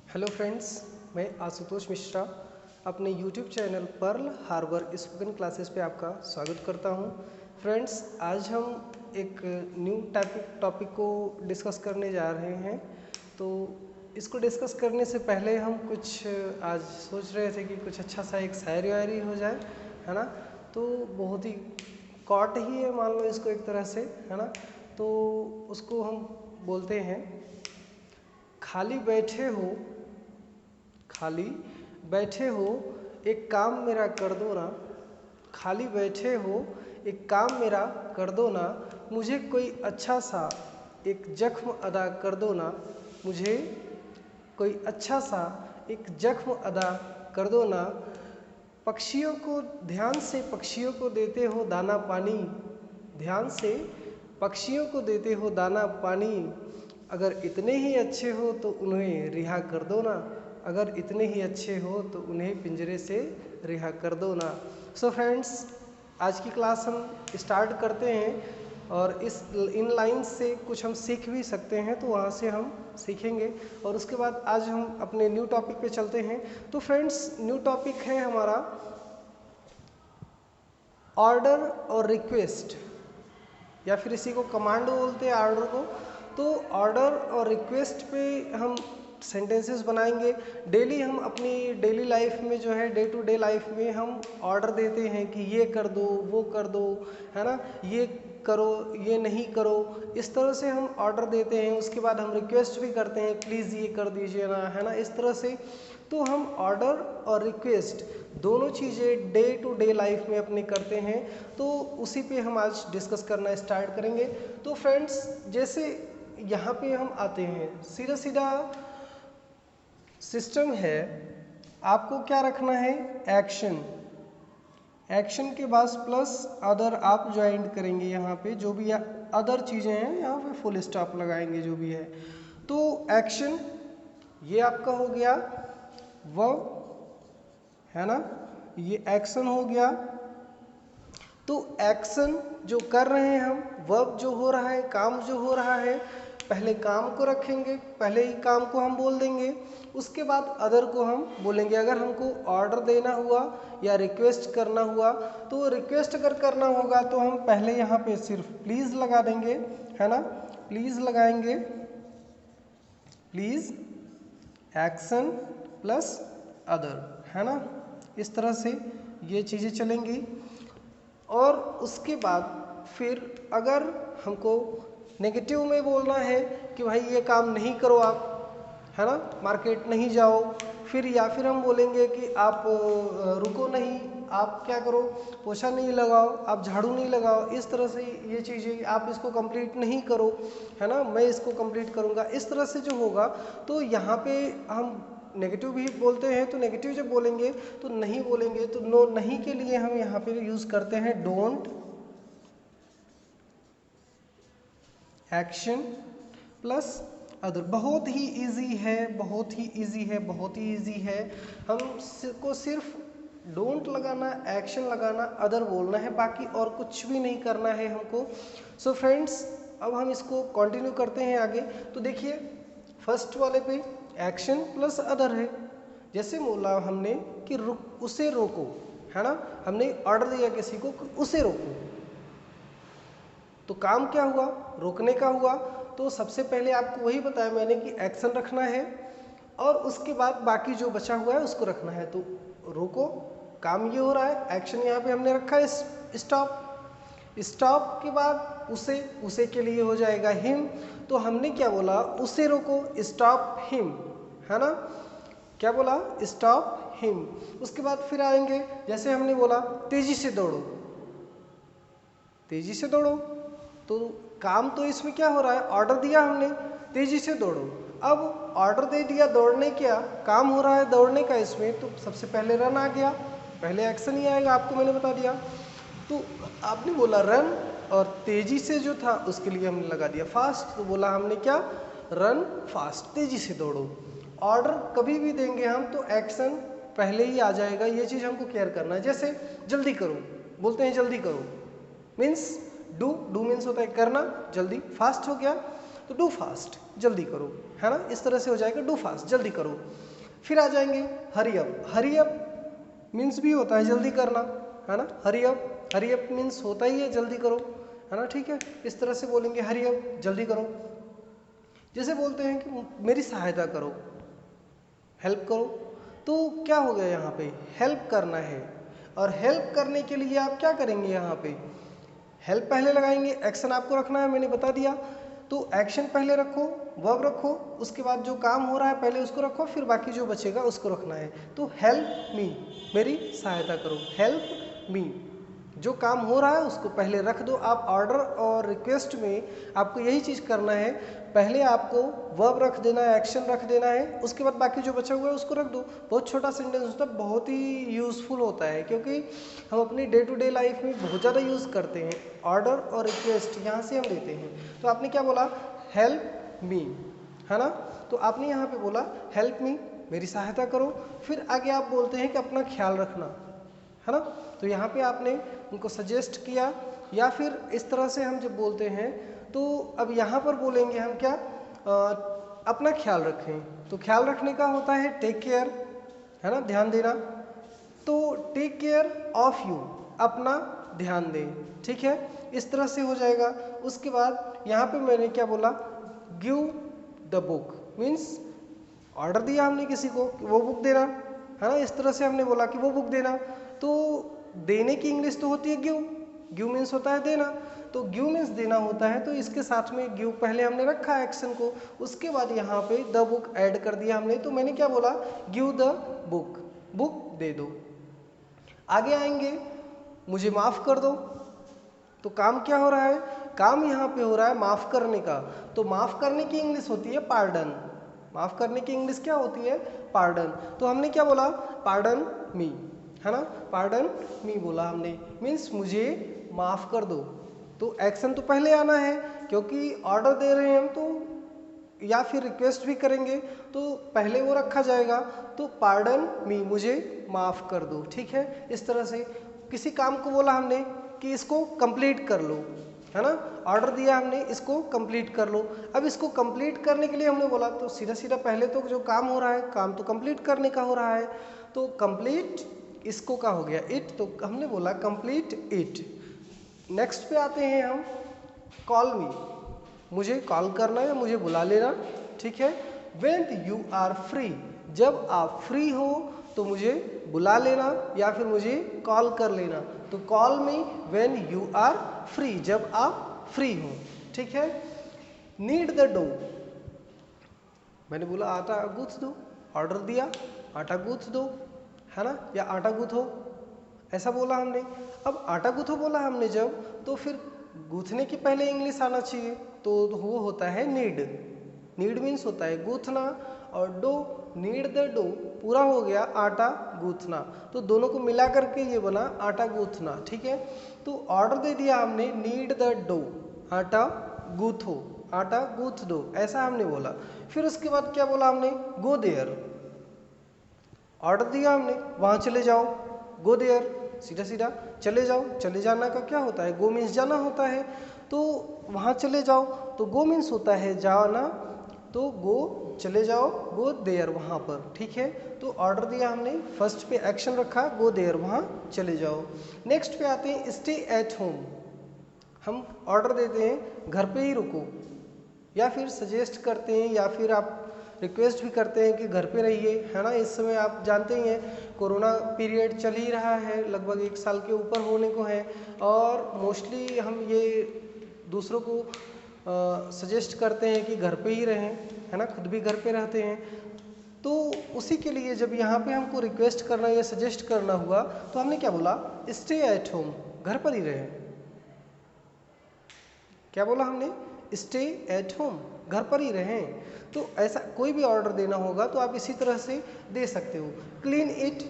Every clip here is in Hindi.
हेलो फ्रेंड्स, मैं आशुतोष मिश्रा अपने YouTube channel Pearl Harbor spoken classes पे आपका स्वागत करता हूं। फ्रेंड्स, आज हम एक न्यू टॉपिक को डिस्कस करने जा रहे हैं। तो इसको डिस्कस करने से पहले हम कुछ आज सोच रहे थे कि कुछ अच्छा सा एक शायरी वायरी हो जाए, है ना। तो बहुत ही कॉट ही है, मान लो इसको एक तरह से, है ना। तो उसको हम बोलते हैं, खाली बैठे हो एक काम मेरा कर दो ना। खाली बैठे हो एक काम मेरा कर दो ना। मुझे कोई अच्छा सा एक जख्म अदा कर दो ना। मुझे कोई अच्छा सा एक जख्म अदा कर दो ना। पक्षियों को ध्यान से पक्षियों को देते हो दाना पानी। ध्यान से पक्षियों को देते हो दाना पानी। अगर इतने ही अच्छे हो तो उन्हें रिहा कर दो ना। अगर इतने ही अच्छे हो तो उन्हें पिंजरे से रिहा कर दो ना। सो फ्रेंड्स, आज की क्लास हम स्टार्ट करते हैं और इन लाइन्स से कुछ हम सीख भी सकते हैं, तो वहाँ से हम सीखेंगे और उसके बाद आज हम अपने न्यू टॉपिक पे चलते हैं। तो फ्रेंड्स, न्यू टॉपिक है हमारा ऑर्डर और रिक्वेस्ट, या फिर इसी को कमांड बोलते हैं ऑर्डर को। तो ऑर्डर और रिक्वेस्ट पे हम सेंटेंसेस बनाएंगे। डेली हम अपनी डेली लाइफ में जो है, डे टू डे लाइफ में हम ऑर्डर देते हैं कि ये कर दो, वो कर दो, है ना, ये करो, ये नहीं करो, इस तरह से हम ऑर्डर देते हैं। उसके बाद हम रिक्वेस्ट भी करते हैं, प्लीज़ ये कर दीजिए ना, है ना, इस तरह से। तो हम ऑर्डर और रिक्वेस्ट दोनों चीज़ें डे टू डे लाइफ में अपने करते हैं। तो उसी पे हम आज डिस्कस करना स्टार्ट करेंगे। तो फ्रेंड्स, जैसे यहाँ पे हम आते हैं, सीधा सीधा सिस्टम है। आपको क्या रखना है? एक्शन। एक्शन के बाद प्लस अदर आप ज्वाइंट करेंगे। यहाँ पे जो भी अदर चीज़ें हैं, यहाँ पे फुल स्टॉप लगाएंगे जो भी है। तो एक्शन ये आपका हो गया वर्ब, है ना, ये एक्शन हो गया। तो एक्शन जो कर रहे हैं हम, वर्ब जो हो रहा है, काम जो हो रहा है, पहले काम को रखेंगे, पहले ही काम को हम बोल देंगे, उसके बाद अदर को हम बोलेंगे। अगर हमको ऑर्डर देना हुआ या रिक्वेस्ट करना हुआ, तो रिक्वेस्ट अगर करना होगा तो हम पहले यहाँ पे सिर्फ प्लीज़ लगा देंगे, है ना, प्लीज़ लगाएंगे, प्लीज़ एक्शन प्लस अदर, है ना, इस तरह से ये चीज़ें चलेंगी। और उसके बाद फिर अगर हमको नेगेटिव में बोलना है कि भाई ये काम नहीं करो आप, है ना, मार्केट नहीं जाओ, फिर या फिर हम बोलेंगे कि आप रुको नहीं, आप क्या करो, पोछा नहीं लगाओ, आप झाड़ू नहीं लगाओ, इस तरह से ये चीज़ें आप इसको कंप्लीट नहीं करो, है ना, मैं इसको कंप्लीट करूँगा, इस तरह से जो होगा। तो यहाँ पे हम नेगेटिव भी बोलते हैं, तो नेगेटिव जब बोलेंगे तो नहीं बोलेंगे, तो नो नहीं के लिए हम यहाँ पे यूज़ करते हैं डोंट, एक्शन प्लस अदर। बहुत ही इजी है, बहुत ही इजी है, बहुत ही इजी है। हमको सिर्फ डोंट लगाना, एक्शन लगाना, अदर बोलना है, बाकी और कुछ भी नहीं करना है हमको। सो फ्रेंड्स, अब हम इसको कंटिन्यू करते हैं आगे। तो देखिए, फर्स्ट वाले पे एक्शन प्लस अदर है। जैसे बोला हमने कि उसे रोको, है ना, हमने ऑर्डर दिया किसी को कि उसे रोको, तो काम क्या हुआ? रोकने का हुआ। तो सबसे पहले आपको वही बताया मैंने कि एक्शन रखना है और उसके बाद बाकी जो बचा हुआ है उसको रखना है। तो रोको, काम ये हो रहा है, एक्शन यहाँ पे हमने रखा है स्टॉप। स्टॉप के बाद उसे के लिए हो जाएगा हिम। तो हमने क्या बोला? उसे रोको, स्टॉप हिम, है ना, क्या बोला? Stop him. उसके बाद फिर आएंगे, जैसे हमने बोला तेजी से दौड़ो, तेजी से दौड़ो। तो काम तो इसमें क्या हो रहा है? ऑर्डर दिया हमने तेजी से दौड़ो। अब ऑर्डर दे दिया, दौड़ने क्या काम हो रहा है दौड़ने का इसमें, तो सबसे पहले रन आ गया, पहले एक्शन ही आएगा, आपको मैंने बता दिया। तो आपने बोला रन, और तेजी से जो था उसके लिए हमने लगा दिया फास्ट। तो बोला हमने क्या? रन फास्ट, तेजी से दौड़ो। ऑर्डर कभी भी देंगे हम तो एक्शन पहले ही आ जाएगा, ये चीज़ हमको केयर करना है। जैसे जल्दी करो, बोलते हैं जल्दी करो, मीन्स डू मीन्स होता है करना, जल्दी, फास्ट हो गया। तो डू फास्ट, जल्दी करो, है ना, इस तरह से हो जाएगा डू फास्ट, जल्दी करो। फिर आ जाएंगे hurry up. Hurry up means भी होता है जल्दी करना, है ना, हरी अप मीन्स होता ही है जल्दी करो, है ना, ठीक है, इस तरह से बोलेंगे हरी अप, जल्दी करो। जैसे बोलते हैं कि मेरी सहायता करो, हेल्प करो, तो क्या हो गया यहाँ पे, हेल्प करना है, और हेल्प करने के लिए आप क्या करेंगे, यहाँ पे हेल्प पहले लगाएंगे, एक्शन आपको रखना है, मैंने बता दिया, तो एक्शन पहले रखो, वर्ब रखो, उसके बाद जो काम हो रहा है पहले उसको रखो, फिर बाकी जो बचेगा उसको रखना है। तो हेल्प मी, मेरी सहायता करो, हेल्प मी, जो काम हो रहा है उसको पहले रख दो। आप ऑर्डर और रिक्वेस्ट में आपको यही चीज़ करना है, पहले आपको वर्ब रख देना है, एक्शन रख देना है, उसके बाद बाकी जो बचा हुआ है उसको रख दो। बहुत छोटा सेंटेंस होता है, बहुत ही यूज़फुल होता है, क्योंकि हम अपनी डे टू डे लाइफ में बहुत ज़्यादा यूज़ करते हैं। ऑर्डर और रिक्वेस्ट यहाँ से हम लेते हैं। तो आपने क्या बोला, हेल्प मी, है ना, तो आपने यहाँ पे बोला हेल्प मी, मेरी सहायता करो। फिर आगे आप बोलते हैं कि अपना ख्याल रखना, है ना, तो यहाँ पे आपने उनको सजेस्ट किया, या फिर इस तरह से हम जब बोलते हैं तो अब यहाँ पर बोलेंगे हम क्या, अपना ख्याल रखें। तो ख्याल रखने का होता है टेक केयर, है ना, ध्यान देना, तो टेक केयर ऑफ यू, अपना ध्यान दें, ठीक है, इस तरह से हो जाएगा। उसके बाद यहाँ पे मैंने क्या बोला, give the book, means order दिया हमने किसी को कि वो बुक देना, है ना, इस तरह से हमने बोला कि वो बुक देना। तो देने की इंग्लिश तो होती है गिव, गिव मीन्स होता है देना, तो गिव मीन्स देना होता है, तो इसके साथ में गिव पहले हमने रखा एक्शन को, उसके बाद यहाँ पे द बुक ऐड कर दिया हमने। तो मैंने क्या बोला, गिव द बुक, बुक दे दो। आगे आएंगे, मुझे माफ़ कर दो, तो काम क्या हो रहा है, काम यहाँ पे हो रहा है माफ़ करने का, तो माफ़ करने की इंग्लिश होती है पार्डन, माफ़ करने की इंग्लिश क्या होती है, पार्डन। तो हमने क्या बोला, पार्डन मी, है ना, पार्डन मी बोला हमने, मीन्स मुझे माफ़ कर दो। तो एक्शन तो पहले आना है, क्योंकि ऑर्डर दे रहे हैं हम, तो या फिर रिक्वेस्ट भी करेंगे तो पहले वो रखा जाएगा। तो पार्डन मी, मुझे माफ़ कर दो, ठीक है, इस तरह से। किसी काम को बोला हमने कि इसको कंप्लीट कर लो, है ना, ऑर्डर दिया हमने, इसको कंप्लीट कर लो। अब इसको कंप्लीट करने के लिए हमने बोला, तो सीधा सीधा पहले तो जो काम हो रहा है, काम तो कंप्लीट करने का हो रहा है, तो कंप्लीट इसको का हो गया इट, तो हमने बोला कंप्लीट इट। नेक्स्ट पे आते हैं हम, कॉल मी, मुझे कॉल करना है, मुझे बुला लेना, ठीक है। व्हेन यू आर फ्री, जब आप फ्री हो तो मुझे बुला लेना या फिर मुझे कॉल कर लेना। तो call me when you are free, जब आप फ्री हो, ठीक है। नीड द डो, मैंने बोला आटा गूंथ दो, ऑर्डर दिया आटा गूंथ दो, है ना, या आटा गूंथो, ऐसा बोला हमने। अब आटा गूंथो बोला हमने जब, तो फिर गूंथने की पहले इंग्लिश आना चाहिए, तो वो होता है नीड। नीड मीन्स होता है गूंथना, और डो, नीड द डो पूरा हो गया आटा गूंथना, तो दोनों को मिला करके ये बना आटा गूंथना, ठीक है। तो ऑर्डर दे दिया हमने, नीड द डो, आटा गूंथो, आटा गूंथ दो, ऐसा हमने बोला। फिर उसके बाद क्या बोला हमने, गो देयर, ऑर्डर दिया हमने, वहाँ चले जाओ, गो देयर, सीधा सीधा चले जाओ। चले जाना का क्या होता है, गो मीन्स जाना होता है, तो वहाँ चले जाओ, तो गो मीन्स होता है जाना, तो गो चले जाओ, गो देयर वहाँ पर, ठीक है। तो ऑर्डर दिया हमने, फर्स्ट पे एक्शन रखा, गो देयर, वहाँ चले जाओ। नेक्स्ट पे आते हैं स्टे एट होम, हम ऑर्डर देते हैं घर पे ही रुको, या फिर सजेस्ट करते हैं, या फिर आप रिक्वेस्ट भी करते हैं कि घर पे रहिए, है ना। इस समय आप जानते ही हैं कोरोना पीरियड चल ही रहा है, लगभग 1 साल के ऊपर होने को है, और मोस्टली हम ये दूसरों को सजेस्ट करते हैं कि घर पे ही रहें, है ना, खुद भी घर पे रहते हैं। तो उसी के लिए जब यहाँ पे हमको रिक्वेस्ट करना या सजेस्ट करना हुआ, तो हमने क्या बोला, स्टे एट होम, घर पर ही रहें। क्या बोला हमने, स्टे एट होम, घर पर ही रहें। तो ऐसा कोई भी ऑर्डर देना होगा तो आप इसी तरह से दे सकते हो। क्लीन इट,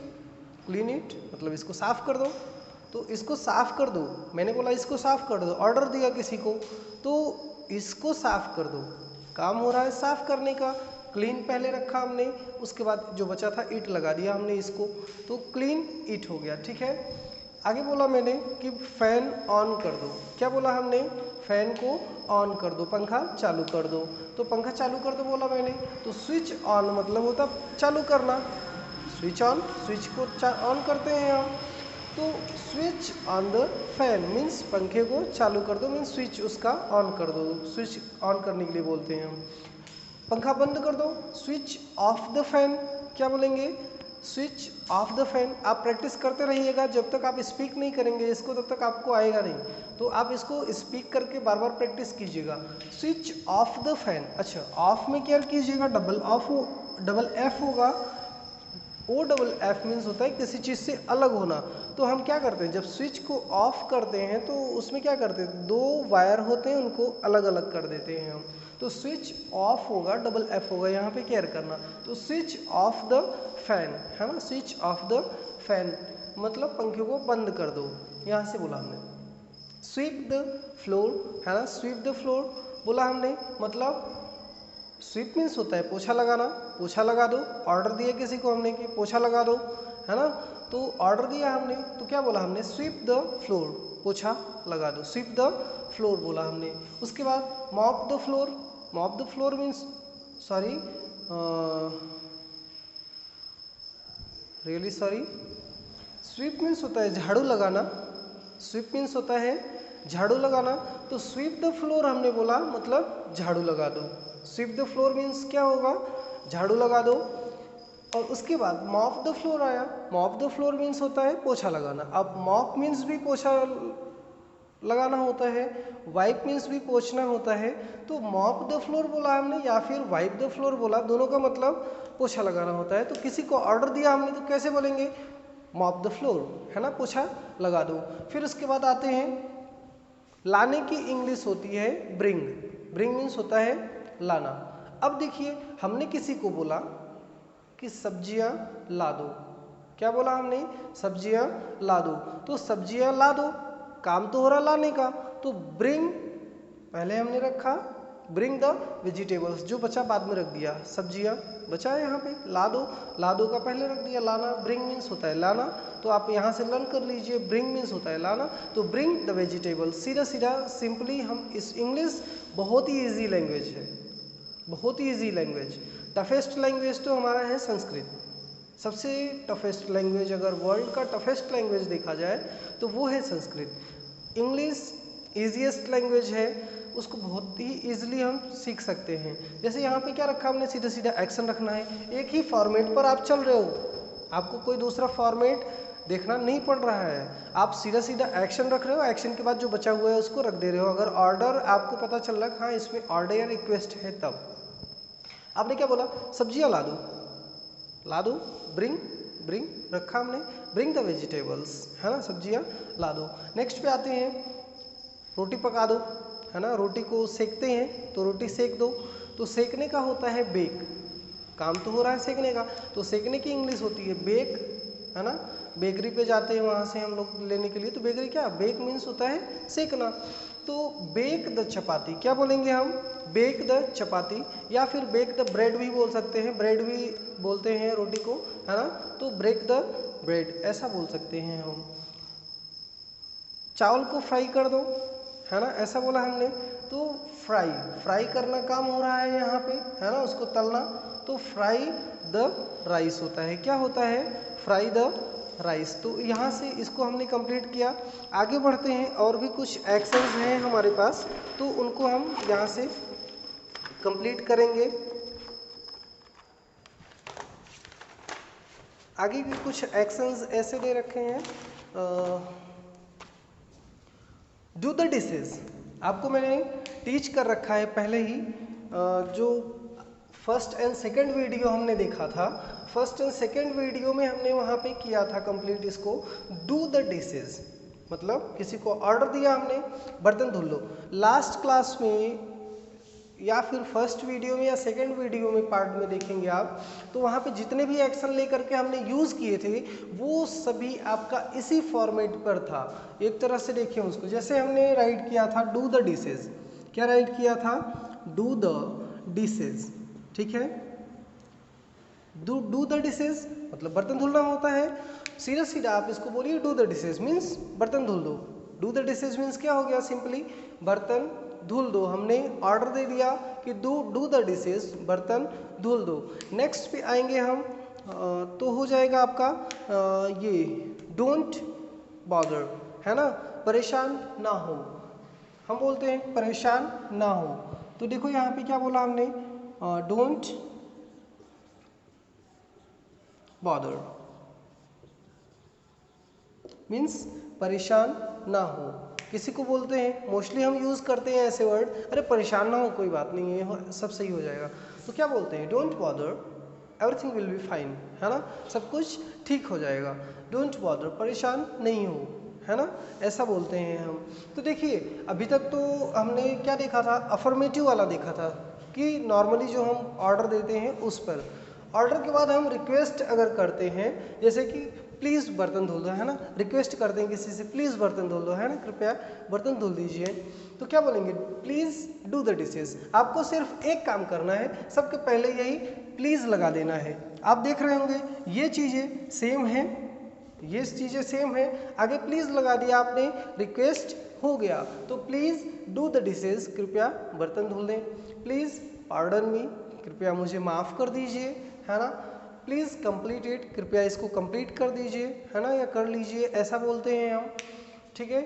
क्लीन इट मतलब इसको साफ कर दो, तो इसको साफ कर दो, मैंने बोला इसको साफ कर दो, ऑर्डर दिया किसी को तो इसको साफ कर दो, काम हो रहा है साफ करने का। क्लीन पहले रखा हमने, उसके बाद जो बचा था इट लगा दिया हमने इसको, तो क्लीन इट हो गया, ठीक है। आगे बोला मैंने कि फैन ऑन कर दो, क्या बोला हमने, फैन को ऑन कर दो, पंखा चालू कर दो। तो पंखा चालू कर दो बोला मैंने, तो स्विच ऑन मतलब होता चालू करना, स्विच ऑन, स्विच को ऑन करते हैं हम। तो switch on the fan means पंखे को चालू कर दो, मीन्स स्विच उसका ऑन कर दो, स्विच ऑन करने के लिए बोलते हैं हम। पंखा बंद कर दो, स्विच ऑफ द फैन, क्या बोलेंगे, स्विच ऑफ द फैन। आप प्रैक्टिस करते रहिएगा, जब तक आप स्पीक नहीं करेंगे इसको तब तक आपको आएगा नहीं। तो आप इसको स्पीक करके बार बार प्रैक्टिस कीजिएगा। स्विच ऑफ द फैन, अच्छा ऑफ में क्या कीजिएगा, डबल ऑफ हो, डबल एफ होगा, ओ डबल एफ मीन्स होता है किसी चीज़ से अलग होना। तो हम क्या करते हैं, जब स्विच को ऑफ करते हैं तो उसमें क्या करते हैं, दो वायर होते हैं उनको अलग अलग कर देते हैं हम। तो स्विच ऑफ होगा, डबल एफ होगा, यहाँ पे केयर करना। तो स्विच ऑफ द फैन है ना, स्विच ऑफ द फैन मतलब पंखे को बंद कर दो, यहाँ से बोला हमने। स्वीप द फ्लोर है ना, स्वीप द फ्लोर बोला हमने, मतलब स्वीप मीन्स होता है पोछा लगाना, पोछा लगा दो। ऑर्डर दिया किसी को हमने कि पोछा लगा दो, है ना, तो ऑर्डर दिया हमने तो क्या बोला हमने, स्वीप द फ्लोर, पोछा लगा दो, स्वीप द फ्लोर बोला हमने। उसके बाद mop the floor, mop the floor means sorry, really sorry, sweep means होता है झाड़ू लगाना, स्वीप मीन्स होता है झाड़ू लगाना। तो स्वीप द फ्लोर हमने बोला मतलब झाड़ू लगा दो, स्वीप द फ्लोर मीन्स क्या होगा, झाड़ू लगा दो। और उसके बाद मॉप द फ्लोर आया, मॉप द फ्लोर मीन्स होता है पोछा लगाना। अब मॉप मीन्स भी पोछा लगाना होता है, वाइप मीन्स भी पोछना होता है। तो मॉप द फ्लोर बोला हमने या फिर वाइप द फ्लोर बोला, दोनों का मतलब पोछा लगाना होता है। तो किसी को ऑर्डर दिया हमने तो कैसे बोलेंगे, मॉप द फ्लोर है ना, पोछा लगा दो। फिर उसके बाद आते हैं लाने की इंग्लिश होती है ब्रिंग, ब्रिंग मीन्स होता है लाना। अब देखिए हमने किसी को बोला कि सब्जियां ला दो, क्या बोला हमने, सब्जियां ला दो। तो सब्जियां ला दो काम तो हो रहा लाने का, तो ब्रिंग पहले हमने रखा, ब्रिंग द वेजिटेबल्स, जो बचा बाद में रख दिया, सब्जियां बचा है यहाँ पे, ला दो, ला दो का पहले रख दिया, लाना, ब्रिंग मीन्स होता है लाना। तो आप यहाँ से लर्न कर लीजिए, ब्रिंग मीन्स होता है लाना, तो ब्रिंग द वेजिटेबल्स। सीधा सीधा सिंपली हम इस इंग्लिश बहुत ही ईजी लैंग्वेज है, बहुत ही ईजी लैंग्वेज। टफेस्ट लैंग्वेज तो हमारा है संस्कृत, सबसे टफेस्ट लैंग्वेज, अगर वर्ल्ड का टफेस्ट लैंग्वेज देखा जाए तो वो है संस्कृत। इंग्लिश ईजीएस्ट लैंग्वेज है, उसको बहुत ही ईजिली हम सीख सकते हैं। जैसे यहाँ पे क्या रखा हमने, सीधा सीधा एक्शन रखना है, एक ही फॉर्मेट पर आप चल रहे हो, आपको कोई दूसरा फॉर्मेट देखना नहीं पड़ रहा है, आप सीधा सीधा एक्शन रख रहे हो, एक्शन के बाद जो बचा हुआ है उसको रख दे रहे हो। अगर ऑर्डर आपको पता चल रहा है हाँ इसमें ऑर्डर या रिक्वेस्ट है, तब आपने क्या बोला, सब्जियां ला दो, ला दो, ब्रिंग, ब्रिंग रखा हमने, ब्रिंग द वेजिटेबल्स है ना, सब्जियां ला दो। नेक्स्ट पे आते हैं, रोटी पका दो है ना, रोटी को सेकते हैं तो रोटी सेक दो। तो सेकने का होता है बेक, काम तो हो रहा है सेकने का, तो सेकने की इंग्लिश होती है बेक है ना। बेकरी पे जाते हैं वहाँ से हम लोग लेने के लिए, तो बेकरी क्या, बेक मीन्स होता है सेकना। तो बेक द चपाती, क्या बोलेंगे हम, बेक द चपाती, या फिर बेक द ब्रेड भी बोल सकते हैं, ब्रेड भी बोलते हैं रोटी को है ना, तो ब्रेक द ब्रेड ऐसा बोल सकते हैं हम। चावल को फ्राई कर दो है ना, ऐसा बोला हमने। तो फ्राई, फ्राई करना काम हो रहा है यहाँ पे है ना, उसको तलना, तो फ्राई द राइस होता है, क्या होता है, फ्राई द राइस। तो यहाँ से इसको हमने कंप्लीट किया। आगे बढ़ते हैं, और भी कुछ एक्शंस हैं हमारे पास, तो उनको हम यहाँ से कंप्लीट करेंगे। आगे भी कुछ एक्शंस ऐसे दे रखे हैं, डू द डिशेज, आपको मैंने टीच कर रखा है पहले ही, जो फर्स्ट एंड सेकंड वीडियो हमने देखा था, फर्स्ट एंड सेकंड वीडियो में हमने वहाँ पे किया था कंप्लीट इसको। डू द डिशेज मतलब किसी को ऑर्डर दिया हमने, बर्तन धुल लो। लास्ट क्लास में या फिर फर्स्ट वीडियो में या सेकंड वीडियो में पार्ट में देखेंगे आप, तो वहाँ पे जितने भी एक्शन लेकर के हमने यूज़ किए थे वो सभी आपका इसी फॉर्मेट पर था। एक तरह से देखिए उसको, जैसे हमने राइट किया था डू द डिशेज, क्या राइट किया था, डू द डिशेज, ठीक है, डू द डिशेज मतलब बर्तन धुलना होता है। सीधा सीधा आप इसको बोलिए डू द डिशेज मीन्स बर्तन धुल दो। डू द डिशेज मीन्स क्या हो गया, सिंपली बर्तन धुल दो, हमने ऑर्डर दे दिया कि डू द डिशेस, बर्तन धुल दो। नेक्स्ट पे आएंगे हम, तो हो जाएगा आपका ये डोंट बॉदर, है ना, परेशान ना हो। हम बोलते हैं परेशान ना हो, तो देखो यहाँ पे क्या बोला हमने, डोंट बॉदर मीन्स परेशान ना हो। किसी को बोलते हैं, मोस्टली हम यूज़ करते हैं ऐसे वर्ड, अरे परेशान ना हो, कोई बात नहीं है, सब सही हो जाएगा। तो क्या बोलते हैं, don't bother, everything will be fine, है ना, सब कुछ ठीक हो जाएगा। डोंट बॉदर, परेशान नहीं हो, है ना, ऐसा बोलते हैं हम। तो देखिए अभी तक तो हमने क्या देखा था, अफर्मेटिव वाला देखा था कि नॉर्मली जो हम ऑर्डर देते हैं उस पर। ऑर्डर के बाद हम रिक्वेस्ट अगर करते हैं, जैसे कि प्लीज़ बर्तन धुल दो, है ना, रिक्वेस्ट करते हैं किसी से, प्लीज़ बर्तन धुल दो, है ना, कृपया बर्तन धुल दीजिए, तो क्या बोलेंगे, प्लीज़ डू द डिशेस। आपको सिर्फ एक काम करना है, सबके पहले यही प्लीज़ लगा देना है। आप देख रहे होंगे ये चीज़ें सेम हैं, ये चीज़ें सेम है, आगे प्लीज़ लगा दिया आपने, रिक्वेस्ट हो गया, तो प्लीज़ डू द डिशेस, कृपया बर्तन धुल दें, प्लीज़ पार्डन मी, कृपया मुझे माफ़ कर दीजिए, है ना, प्लीज़ कंप्लीट इट, कृपया इसको कंप्लीट कर दीजिए, है ना, या कर लीजिए, ऐसा बोलते हैं हम, ठीक है।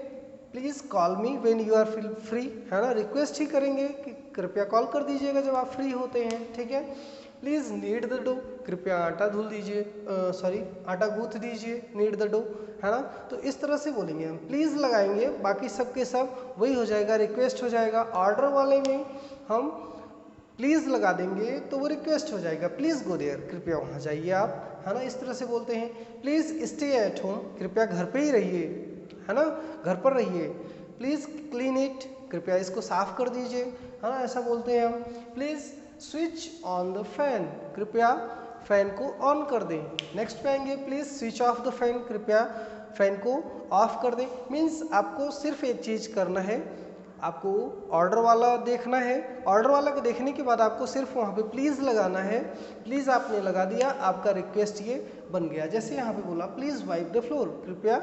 Please call me when you are feel free, है ना, रिक्वेस्ट ही करेंगे कि कृपया कॉल कर दीजिएगा जब आप फ्री होते हैं, ठीक है। प्लीज़ नीड द डो, कृपया आटा धुल दीजिए, सॉरी आटा गूँथ दीजिए, नीड द डो, है ना। तो इस तरह से बोलेंगे हम, प्लीज़ लगाएंगे, बाकी सब के सब वही हो जाएगा, रिक्वेस्ट हो जाएगा। ऑर्डर वाले में हम प्लीज़ लगा देंगे तो वो रिक्वेस्ट हो जाएगा, प्लीज़ गो देयर, कृपया वहाँ जाइए आप, है ना, इस तरह से बोलते हैं। प्लीज़ स्टे एट होम, कृपया घर पे ही रहिए, है ना, घर पर रहिए। प्लीज़ क्लीन इट, कृपया इसको साफ कर दीजिए, है ना, ऐसा बोलते हैं हम। Please switch on the fan, कृपया फैन को ऑन कर दें। नेक्स्ट पे आएंगे, please switch off the fan, कृपया फैन को ऑफ कर दें। मीन्स आपको सिर्फ एक चीज़ करना है, आपको ऑर्डर वाला देखना है, ऑर्डर वाला को देखने के बाद आपको सिर्फ वहाँ पे प्लीज़ लगाना है, प्लीज़ आपने लगा दिया, आपका रिक्वेस्ट ये बन गया। जैसे यहाँ पे बोला प्लीज़ वाइप द फ्लोर, कृपया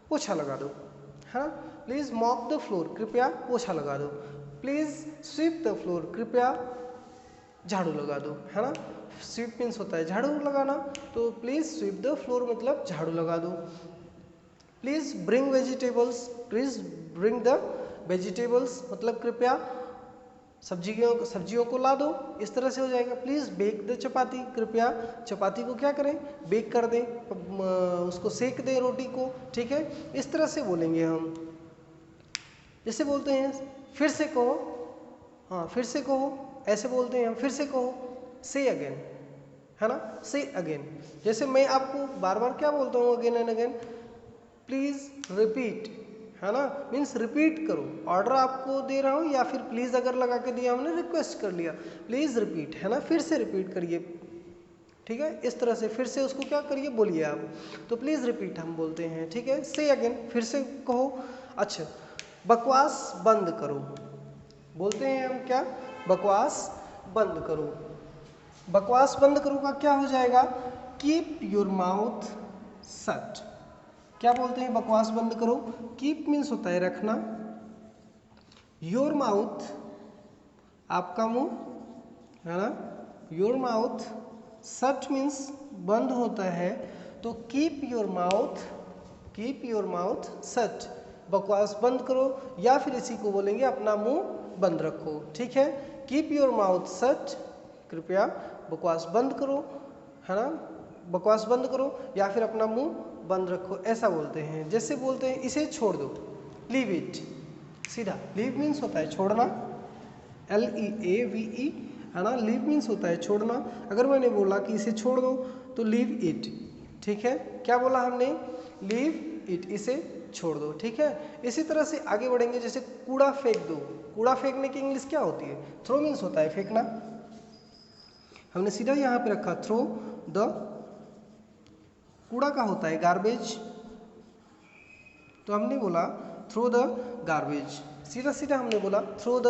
पोछा लगा दो, हाँ, प्लीज़ मॉप द फ्लोर, कृपया पोछा लगा दो, प्लीज़ स्वीप द फ्लोर, कृपया झाड़ू लगा दो, है ना, स्वीप मीन्स होता है झाड़ू लगाना, तो प्लीज़ स्वीप द फ्लोर मतलब झाड़ू लगा दो। Please bring vegetables, please bring the vegetables मतलब कृपया सब्जियों को ला दो, इस तरह से हो जाएगा। प्लीज़ बेक द चपाती, कृपया चपाती को क्या करें, बेक कर दें, उसको सेक दें रोटी को, ठीक है, इस तरह से बोलेंगे हम। जैसे बोलते हैं फिर से कहो, हाँ फिर से कहो, ऐसे बोलते हैं हम, फिर से कहो, से अगेन, है ना, से अगेन। जैसे मैं आपको बार बार क्या बोलता हूँ again and again, please repeat, है ना, मीन्स रिपीट करो। ऑर्डर आपको दे रहा हूँ या फिर प्लीज़ अगर लगा के दिया हमने, रिक्वेस्ट कर लिया, प्लीज़ रिपीट, है ना, फिर से रिपीट करिए, ठीक है, इस तरह से फिर से उसको क्या करिए, बोलिए आप, तो प्लीज़ रिपीट हम बोलते हैं, ठीक है। से अगेन, फिर से कहो। अच्छा, बकवास बंद करो, बोलते हैं हम क्या, बकवास बंद करो। बकवास बंद करो का क्या हो जाएगा, कीप योर माउथ शट। क्या बोलते हैं बकवास बंद करो, कीप मीन्स होता है रखना, योर माउथ आपका मुंह, है ना, योर माउथ, शट मीन्स बंद होता है, तो कीप योर माउथ शट, बकवास बंद करो, या फिर इसी को बोलेंगे अपना मुंह बंद रखो, ठीक है। कीप योर माउथ शट, कृपया बकवास बंद करो, है ना, बकवास बंद करो, या फिर अपना मुंह बंद रखो, ऐसा बोलते हैं। जैसे बोलते हैं इसे छोड़ दो, लीव इट, सीधा, लीव मीन्स होता है छोड़ना, LEAVE, है ना, लीव मीन्स होता है छोड़ना। अगर मैंने बोला कि इसे छोड़ दो तो लीव इट, ठीक है, क्या बोला हमने, लीव इट, इसे छोड़ दो, ठीक है। इसी तरह से आगे बढ़ेंगे, जैसे कूड़ा फेंक दो, कूड़ा फेंकने की इंग्लिश क्या होती है, थ्रो मीन्स होता है फेंकना, हमने सीधा यहाँ पे रखा, थ्रो द, कूड़ा का होता है गार्बेज, तो हमने बोला थ्रो द गार्बेज, सीधा सीधा हमने बोला थ्रो द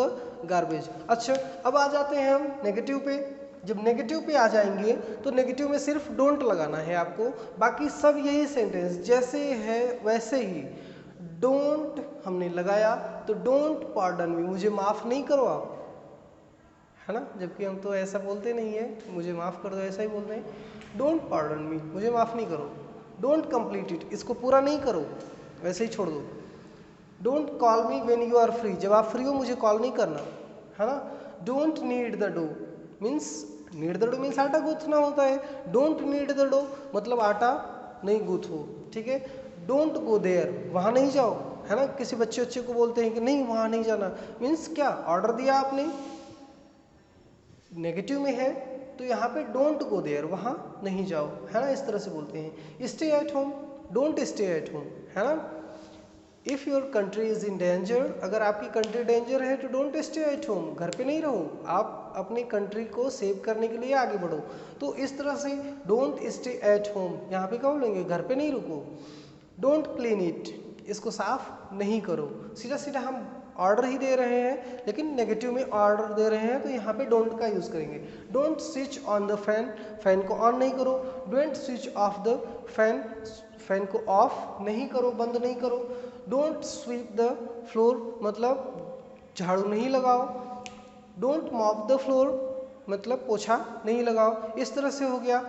गार्बेज। अच्छा, अब आ जाते हैं हम नेगेटिव पे। जब नेगेटिव पे आ जाएंगे तो नेगेटिव में सिर्फ डोंट लगाना है आपको, बाकी सब यही सेंटेंस जैसे है वैसे ही, डोंट हमने लगाया तो डोंट पार्डन मी, मुझे माफ़ नहीं करो आप, है ना, जबकि हम तो ऐसा बोलते नहीं है, मुझे माफ़ कर दो ऐसा ही बोलते हैं, डोंट पार्डन मी, मुझे माफ़ नहीं करो, डोंट कंप्लीट इट, इसको पूरा नहीं करो, वैसे ही छोड़ दो, don't call me when you are free, जब आप फ्री हो मुझे कॉल नहीं करना, है ना, don't need the dough means, need the dough means आटा गूंथना होता है, डोंट नीड द डो मतलब आटा नहीं गूंथो, ठीक है, डोंट गो देयर, वहाँ नहीं जाओ, है ना, किसी बच्चे को बोलते हैं कि नहीं वहाँ नहीं जाना, मीन्स क्या, ऑर्डर दिया आपने, नेगेटिव में है तो यहाँ पे डोंट गो देयर, वहाँ नहीं जाओ, है ना, इस तरह से बोलते हैं। Stay at home, don't stay at home, है ना। If your country is in danger, अगर आपकी कंट्री डेंजर है तो डोंट स्टे एट होम, घर पे नहीं रहो, आप अपनी कंट्री को सेव करने के लिए आगे बढ़ो। तो इस तरह से डोंट स्टे एट होम, यहाँ पे क्या बोलेंगे, घर पे नहीं रुको। डोंट क्लीन इट, इसको साफ नहीं करो, सीधा सीधा हम ऑर्डर ही दे रहे हैं लेकिन नेगेटिव में ऑर्डर दे रहे हैं, तो यहाँ पे डोंट का यूज़ करेंगे। Don't switch on the fan, fan को ऑन नहीं करो। Don't switch off the fan, fan को ऑफ नहीं करो, बंद नहीं करो। डोंट स्वीप द फ्लोर मतलब झाड़ू नहीं लगाओ। डोंट मॉप द फ्लोर मतलब पोछा नहीं लगाओ। इस तरह से हो गया।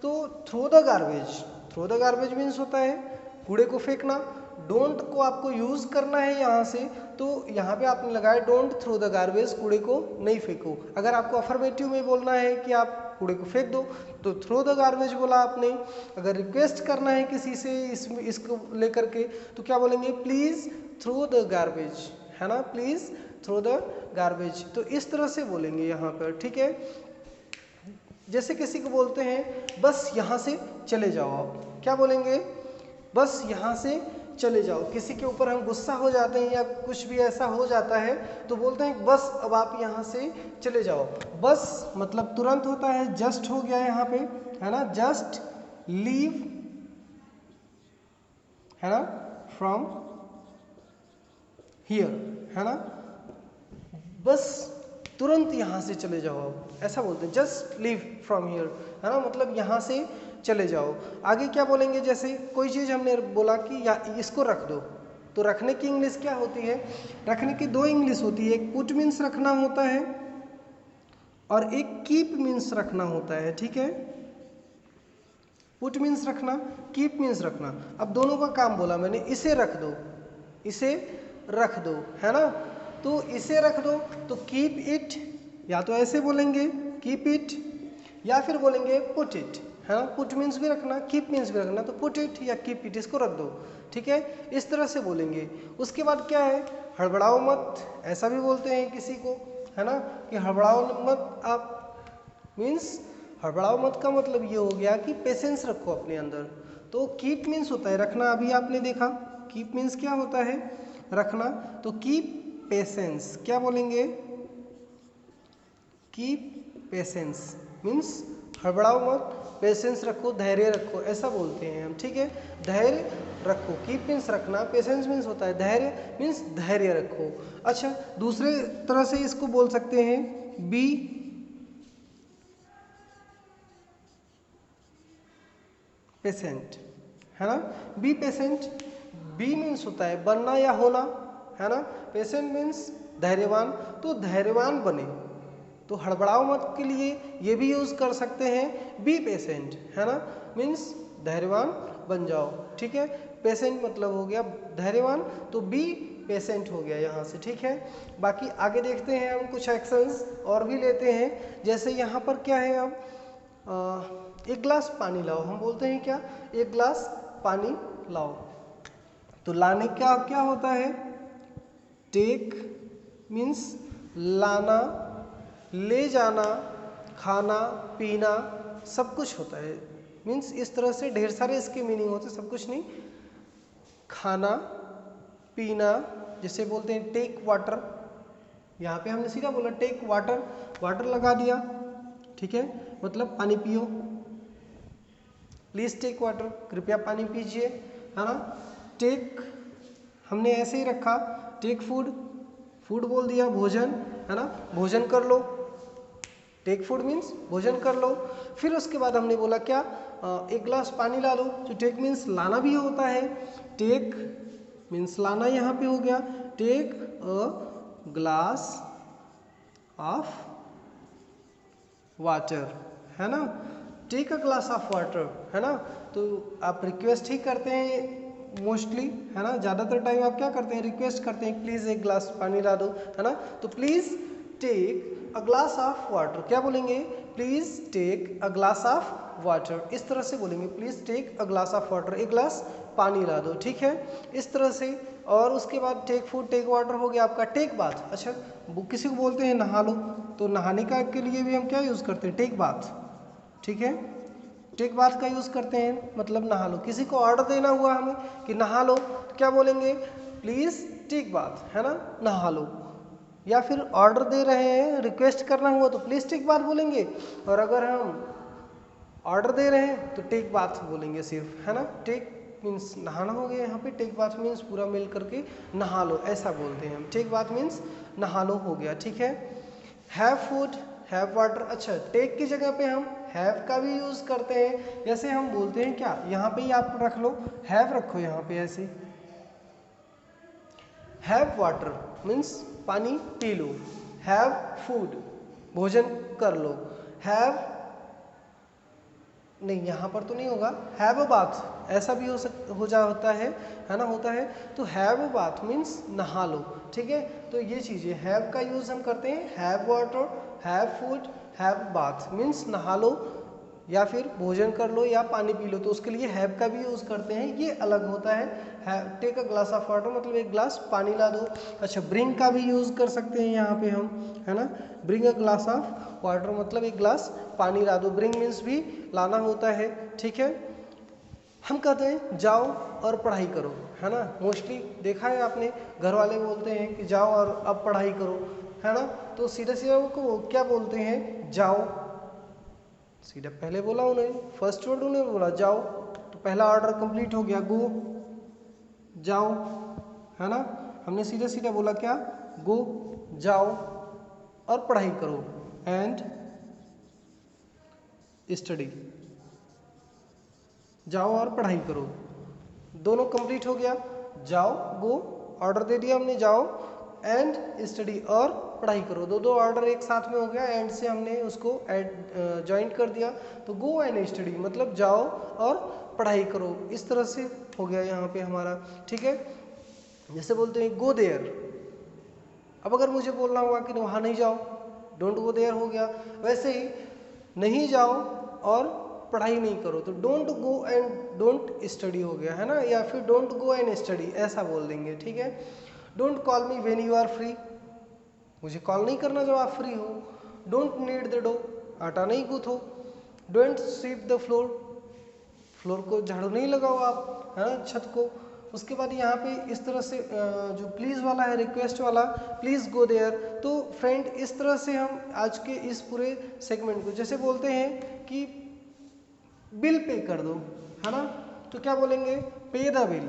तो throw the garbage, throw the garbage means होता है कूड़े को फेंकना। डोंट को आपको यूज़ करना है यहाँ से, तो यहाँ पे आपने लगाया डोंट थ्रो द गार्बेज, कूड़े को नहीं फेंको। अगर आपको अफर्मेटिव में बोलना है कि आप कूड़े को फेंक दो तो थ्रो द गार्बेज बोला आपने। अगर रिक्वेस्ट करना है किसी से इसको लेकर के तो क्या बोलेंगे, प्लीज़ थ्रो द गार्बेज, है ना, प्लीज़ थ्रो द गार्बेज। तो इस तरह से बोलेंगे यहाँ पर, ठीक है। जैसे किसी को बोलते हैं बस यहाँ से चले जाओ, आप क्या बोलेंगे, बस यहाँ से चले जाओ। किसी के ऊपर हम गुस्सा हो जाते हैं या कुछ भी ऐसा हो जाता है तो बोलते हैं बस अब आप यहाँ से चले जाओ। बस मतलब तुरंत होता है, जस्ट हो गया यहाँ पे, है ना, जस्ट लीव, है ना, फ्रॉम हियर, है ना, बस तुरंत यहाँ से चले जाओ, आप ऐसा बोलते हैं, जस्ट लीव फ्रॉम हियर, है ना, मतलब यहाँ से चले जाओ। आगे क्या बोलेंगे, जैसे कोई चीज़ हमने बोला कि या इसको रख दो, तो रखने की इंग्लिश क्या होती है, रखने की दो इंग्लिश होती है, एक पुट मीन्स रखना होता है और एक कीप मीन्स रखना होता है, ठीक है। पुट मीन्स रखना, कीप मीन्स रखना। अब दोनों का काम बोला मैंने, इसे रख दो, इसे रख दो, है ना, तो इसे रख दो तो कीप इट, या तो ऐसे बोलेंगे कीप इट या फिर बोलेंगे पुट इट, है ना, पुट मीन्स भी रखना, कीप मीन्स भी रखना, तो पुट इट या कीप इट, इसको रख दो, ठीक है, इस तरह से बोलेंगे। उसके बाद क्या है, हड़बड़ाओ मत, ऐसा भी बोलते हैं किसी को, है ना, कि हड़बड़ाओ मत आप, मीन्स हड़बड़ाओ मत का मतलब ये हो गया कि पेशेंस रखो अपने अंदर। तो कीप मीन्स होता है रखना, अभी आपने देखा कीप मीन्स क्या होता है, रखना, तो कीप पेशेंस, क्या बोलेंगे, कीप पेशेंस मीन्स हड़बड़ाओ मत, पेशेंस रखो, धैर्य रखो, ऐसा बोलते हैं हम, ठीक है, धैर्य रखो। कीप मीन्स रखना, पेशेंस मीन्स होता है धैर्य, मीन्स धैर्य रखो। अच्छा, दूसरे तरह से इसको बोल सकते हैं बी पेशेंट, है ना, बी पेशेंट। बी मीन्स होता है बनना या होना, है ना, पेशेंट मीन्स धैर्यवान, तो धैर्यवान बने। तो हड़बड़ाओ मत के लिए ये भी यूज़ कर सकते हैं बी पेशेंट, है ना, मीन्स धैर्यवान बन जाओ, ठीक है। पेशेंट मतलब हो गया धैर्यवान, तो बी पेशेंट हो गया यहाँ से, ठीक है। बाकी आगे देखते हैं हम कुछ एक्शंस और भी लेते हैं। जैसे यहाँ पर क्या है, अब एक गिलास पानी लाओ, हम बोलते हैं क्या, एक गिलास पानी लाओ, तो लाने का क्या होता है, टेक मीन्स लाना, ले जाना, खाना पीना सब कुछ होता है, मीन्स इस तरह से ढेर सारे इसके मीनिंग होते हैं, सब कुछ नहीं, खाना पीना, जैसे बोलते हैं टेक वाटर, यहाँ पे हमने सीधा बोला टेक वाटर, वाटर लगा दिया, ठीक है, मतलब पानी पियो, प्लीज़ टेक वाटर, कृपया पानी पीजिए, है ना। टेक हमने ऐसे ही रखा, टेक फूड, फूड बोल दिया, भोजन, है ना, भोजन कर लो, टेक फूड मीन्स भोजन कर लो। फिर उसके बाद हमने बोला क्या, एक गिलास पानी ला लो, तो टेक मीन्स लाना भी होता है, टेक मीन्स लाना यहाँ पे हो गया, take a glass of water, है ना, take a glass of water, है ना। तो आप रिक्वेस्ट ही करते हैं मोस्टली, है ना, ज़्यादातर टाइम आप क्या करते हैं, रिक्वेस्ट करते हैं प्लीज़ एक ग्लास पानी ला दो, है ना। तो please take a glass of water, क्या बोलेंगे, please take a glass of water, इस तरह से बोलेंगे, please take a glass of water, एक ग्लास पानी ला दो, ठीक है, इस तरह से। और उसके बाद टेक फूड टेक वाटर हो गया आपका, टेक बाथ, अच्छा किसी को बोलते हैं नहा लो, तो नहाने का के लिए भी हम क्या यूज़ करते हैं, टेक बाथ, ठीक है, टेक बाथ का यूज़ करते हैं, मतलब नहा लो। किसी को ऑर्डर देना हुआ हमें कि नहा लो, तो क्या बोलेंगे, प्लीज़ टेक बाथ, है ना, नहा लो। या फिर ऑर्डर दे रहे हैं, रिक्वेस्ट करना हुआ तो प्लीज़ टेक बाथ बोलेंगे, और अगर हम ऑर्डर दे रहे हैं तो टेक बाथ बोलेंगे सिर्फ, है ना। टेक मीन्स नहाना हो गया यहाँ पे, टेक बाथ मीन्स पूरा मिल करके नहा लो, ऐसा बोलते हैं हम, टेक बाथ मीन्स नहा लो हो गया, ठीक है। हैव फूड हैव वाटर, अच्छा टेक की जगह पे हम हैव का भी यूज़ करते हैं, जैसे हम बोलते हैं क्या, यहाँ पे ही आप रख लो, हैव रखो यहाँ पे ऐसे, हैव वाटर मीन्स पानी पी लो, हैव फूड भोजन कर लो, हैव नहीं यहाँ पर तो नहीं होगा, हैव अ बाथ ऐसा भी होता है ना, होता है। तो हैव अ बाथ मीन्स नहा लो, ठीक है। तो ये चीज़ें हैव का यूज़ हम करते हैं, have water, have food, have bath means नहा लो या फिर भोजन कर लो या पानी पी लो, तो उसके लिए हैव का भी यूज़ करते हैं, ये अलग होता है। Take a glass of water मतलब एक ग्लास पानी ला दो। अच्छा ब्रिंग का भी यूज़ कर सकते हैं यहाँ पे हम, है ना, bring a glass of water मतलब एक ग्लास पानी ला दो, ब्रिंग मीन्स भी लाना होता है, ठीक है। हम कहते हैं जाओ और पढ़ाई करो, है ना, मोस्टली देखा है आपने, घर वाले बोलते हैं कि जाओ और अब पढ़ाई करो, है ना। तो सीधा सीधा को क्या बोलते हैं, जाओ, सीधा पहले बोला उन्हें, फर्स्ट वर्ड उन्हें बोला जाओ, तो पहला ऑर्डर कंप्लीट हो गया, गो, जाओ, है ना। हमने सीधा सीधा बोला क्या, गो, जाओ और पढ़ाई करो, एंड स्टडी, जाओ और पढ़ाई करो, दोनों कंप्लीट हो गया, जाओ गो ऑर्डर दे दिया हमने, जाओ एंड स्टडी और पढ़ाई करो, दो ऑर्डर एक साथ में हो गया, एंड से हमने उसको ज्वाइंट कर दिया, तो गो एंड स्टडी मतलब जाओ और पढ़ाई करो, इस तरह से हो गया यहाँ पे हमारा, ठीक है। जैसे बोलते हैं गो देयर, अब अगर मुझे बोलना हुआ कि वहाँ नहीं जाओ, डोंट गो देयर हो गया, वैसे ही नहीं जाओ और पढ़ाई नहीं करो तो don't go and don't study हो गया, है ना, या फिर डोंट गो एंड स्टडी ऐसा बोल देंगे, ठीक है। Don't call me when you are free, मुझे कॉल नहीं करना जब आप फ्री हो। डोंट नीड द डो, आटा नहीं गूथो। Don't sweep the floor, floor को झाड़ू नहीं लगाओ आप, है ना, छत को। उसके बाद यहाँ पे इस तरह से जो प्लीज़ वाला है, रिक्वेस्ट वाला, प्लीज़ गो देयर। तो फ्रेंड इस तरह से हम आज के इस पूरे सेगमेंट को, जैसे बोलते हैं कि बिल पे कर दो, है ना, तो क्या बोलेंगे, पे द बिल,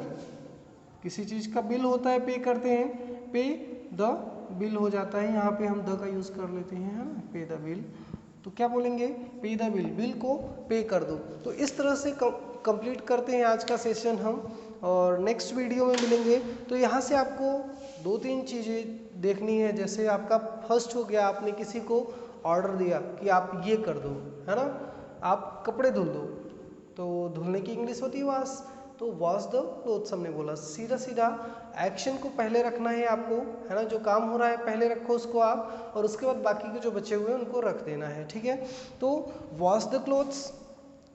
किसी चीज़ का बिल होता है पे करते हैं, पे द बिल हो जाता है, यहाँ पे हम द का यूज़ कर लेते हैं, है ना, पे द बिल, तो क्या बोलेंगे, पे द बिल, बिल को पे कर दो। तो इस तरह से कंप्लीट करते हैं आज का सेशन हम, और नेक्स्ट वीडियो में मिलेंगे। तो यहाँ से आपको 2-3 चीज़ें देखनी है, जैसे आपका फर्स्ट हो गया, आपने किसी को ऑर्डर दिया कि आप ये कर दो, है ना, आप कपड़े धुल दो, तो धुलने की इंग्लिश होती है वॉश, तो वॉश द क्लोथ्स हमने बोला, सीधा सीधा एक्शन को पहले रखना है आपको, है ना, जो काम हो रहा है पहले रखो उसको आप, और उसके बाद बाकी के जो बचे हुए हैं उनको रख देना है, ठीक है। तो वॉश द क्लोथ्स,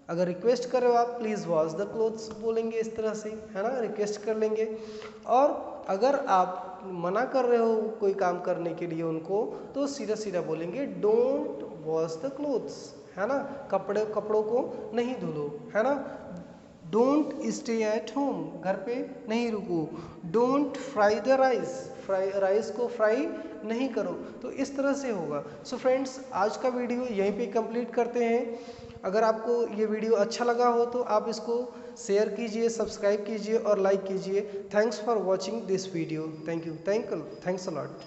अगर रिक्वेस्ट कर रहे हो आप प्लीज़ वॉश द क्लोथ्स बोलेंगे, इस तरह से, है ना, रिक्वेस्ट कर लेंगे। और अगर आप मना कर रहे हो कोई काम करने के लिए उनको, तो सीधा सीधा बोलेंगे डोंट वॉश द क्लोथ्स, है ना, कपड़ों को नहीं धुलो, है ना। डोंट स्टे एट होम, घर पे नहीं रुको। Don't fry the rice, rice को फ्राई नहीं करो। तो इस तरह से होगा। सो फ्रेंड्स आज का वीडियो यहीं पे कंप्लीट करते हैं। अगर आपको ये वीडियो अच्छा लगा हो तो आप इसको शेयर कीजिए, सब्सक्राइब कीजिए और लाइक कीजिए। Thanks for watching this video. Thank you, thanks a lot.